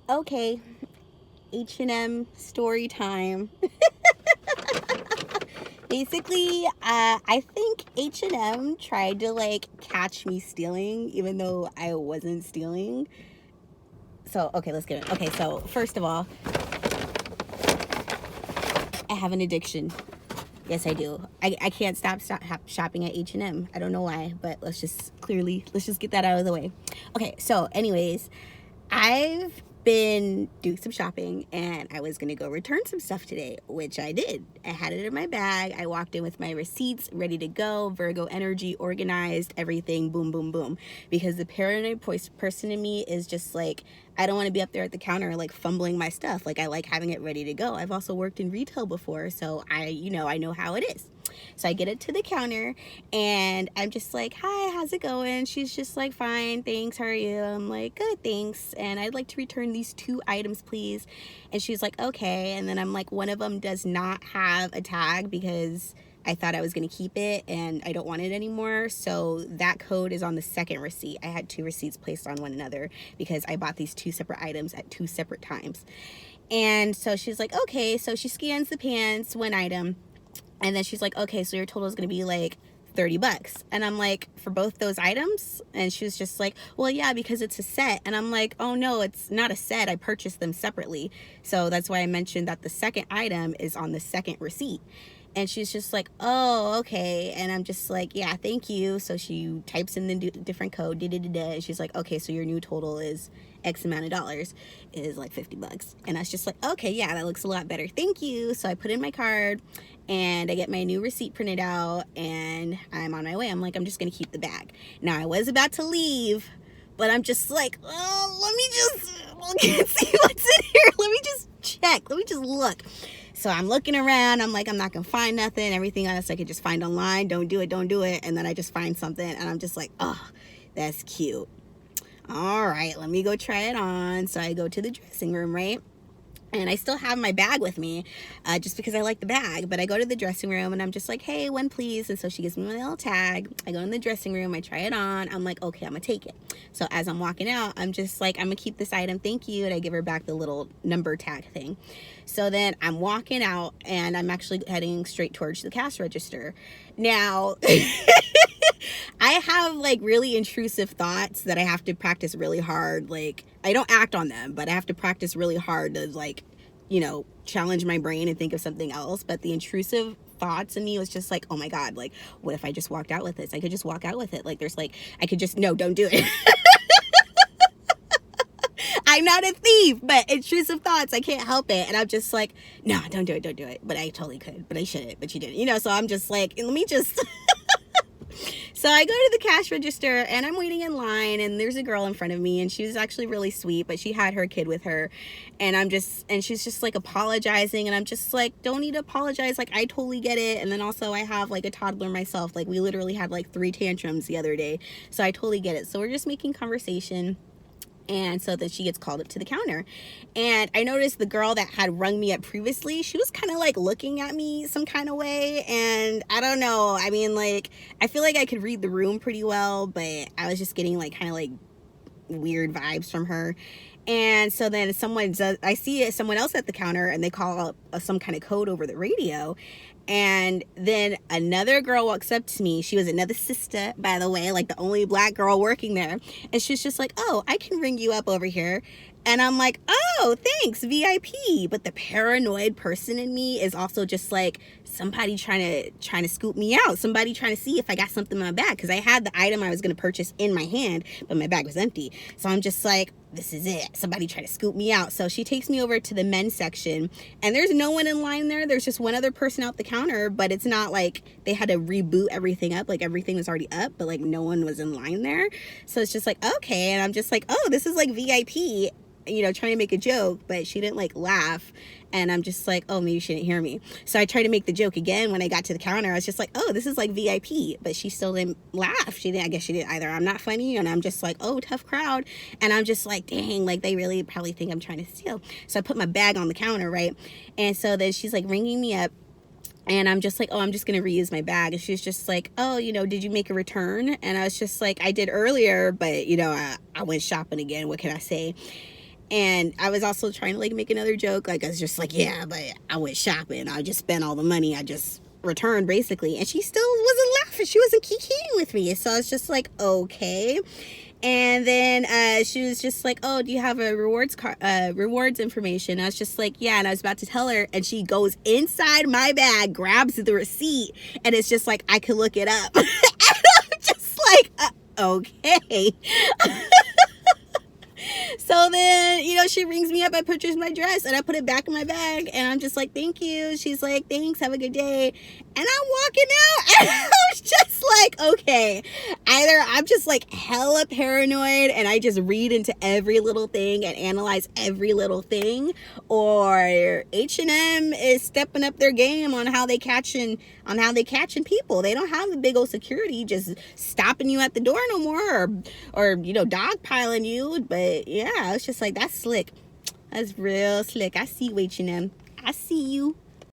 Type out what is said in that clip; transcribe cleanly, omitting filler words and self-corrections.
Okay, H&M story time. Basically, I think H&M tried to like catch me stealing, even though I wasn't stealing. So, okay, let's get it. Okay, so first of all, I have an addiction. Yes, I do. I can't stop shopping at H&M. I don't know why, but let's just get that out of the way. Okay, so anyways, I've been doing some shopping and I was gonna go return some stuff today, which I did. I had it in my bag. I walked in with my receipts ready to go, Virgo energy, organized, everything, boom, boom, boom. Because the paranoid person in me is just like, I don't want to be up there at the counter like fumbling my stuff. Like, I like having it ready to go. I've also worked in retail before, so I know how it is. So I get it to the counter and I'm just like, hi, how's it going? She's just like, fine, thanks, how are you? I'm like, good, thanks. And I'd like to return these 2 items, please. And she's like, okay. And then I'm like, one of them does not have a tag because I thought I was going to keep it and I don't want it anymore. So that code is on the second receipt. I had 2 receipts placed on one another because I bought these 2 separate items at 2 separate times. And so she's like, okay. So she scans the pants, one item. And then she's like, okay, so your total is going to be like $30. And I'm like, for both those items? And she was just like, well, yeah, because it's a set. And I'm like, oh no, it's not a set. I purchased them separately. So that's why I mentioned that the second item is on the second receipt. And she's just like, oh, okay. And I'm just like, yeah, thank you. So she types in the different code, and she's like, okay, so your new total is X amount of dollars, is like $50. And I was just like, okay, yeah, that looks a lot better. Thank you. So I put in my card and I get my new receipt printed out and I'm on my way. I'm like, I'm just going to keep the bag. Now I was about to leave, but I'm just like, oh, let me just look and see what's in here. Let me just check. Let me just look. So I'm looking around. I'm like, I'm not going to find nothing. Everything else I could just find online. Don't do it. Don't do it. And then I just find something and I'm just like, oh, that's cute. All right, let me go try it on. So I go to the dressing room, right? And I still have my bag with me just because I like the bag. But I go to the dressing room and I'm just like, hey, one please. And so she gives me my little tag. I go in the dressing room. I try it on. I'm like, okay, I'm going to take it. So as I'm walking out, I'm just like, I'm going to keep this item. Thank you. And I give her back the little number tag thing. So then I'm walking out and I'm actually heading straight towards the cash register. Now, I have like really intrusive thoughts that I have to practice really hard. Like, I don't act on them, but I have to practice really hard to like, challenge my brain and think of something else. But the intrusive thoughts in me was just like, oh my God, like, what if I just walked out with this? I could just walk out with it. Like, there's like, I could just, no, don't do it. I'm not a thief, but intrusive thoughts, I can't help it. And I'm just like, no, don't do it. But I totally could, but I shouldn't, but you didn't, so I'm just like, let me just... So I go to the cash register and I'm waiting in line and there's a girl in front of me and she was actually really sweet, but she had her kid with her and she's just like apologizing and I'm just like, don't need to apologize. Like, I totally get it. And then also I have like a toddler myself. Like, we literally had like 3 tantrums the other day. So I totally get it. So we're just making conversation. And so then she gets called up to the counter. And I noticed the girl that had rung me up previously, she was kind of like looking at me some kind of way. And I don't know. I mean, like, I feel like I could read the room pretty well, but I was just getting like kind of like weird vibes from her. And so then I see someone else at the counter and they call up some kind of code over the radio. And then another girl walks up to me. She was another sister, by the way, like the only black girl working there. And she's just like, oh, I can ring you up over here. And I'm like, oh, thanks, VIP. But the paranoid person in me is also just like, somebody trying to scoop me out. Somebody trying to see if I got something in my bag. Because I had the item I was going to purchase in my hand, but my bag was empty. So I'm just like, this is it. Somebody trying to scoop me out. So she takes me over to the men's section. And there's no one in line there. There's just one other person out the counter. But it's not like they had to reboot everything up. Like, everything was already up. But like, no one was in line there. So it's just like, okay. And I'm just like, oh, this is like VIP. Trying to make a joke, but she didn't like laugh. And I'm just like, oh, maybe she didn't hear me. So I tried to make the joke again when I got to the counter. I was just like, oh, this is like VIP, but she still didn't laugh. I guess she didn't either. I'm not funny. And I'm just like, oh, tough crowd. And I'm just like, dang, like they really probably think I'm trying to steal. So I put my bag on the counter, right? And so then she's like ringing me up. And I'm just like, oh, I'm just going to reuse my bag. And she's just like, oh, did you make a return? And I was just like, I did earlier, but, I went shopping again. What can I say? And I was also trying to like make another joke. Like I was just like, yeah, but I went shopping. I just spent all the money. I just returned basically. And she still wasn't laughing. She wasn't kikiing with me. So I was just like, okay. And then she was just like, oh, do you have a rewards information? I was just like, yeah. And I was about to tell her, and she goes inside my bag, grabs the receipt, and it's just like, I could look it up. And I'm just like, okay. So then, you know, she rings me up, I purchase my dress, and I put it back in my bag, and I'm just like, thank you. She's like, thanks, have a good day. And I'm walking out, and I was just like, okay, either I'm just like hella paranoid, and I just read into every little thing and analyze every little thing, or H&M is stepping up their game on how they catching people. They don't have the big old security just stopping you at the door no more, or you know, dogpiling you. But yeah, it's just like, that's slick. That's real slick. I see you, H&M. I see you.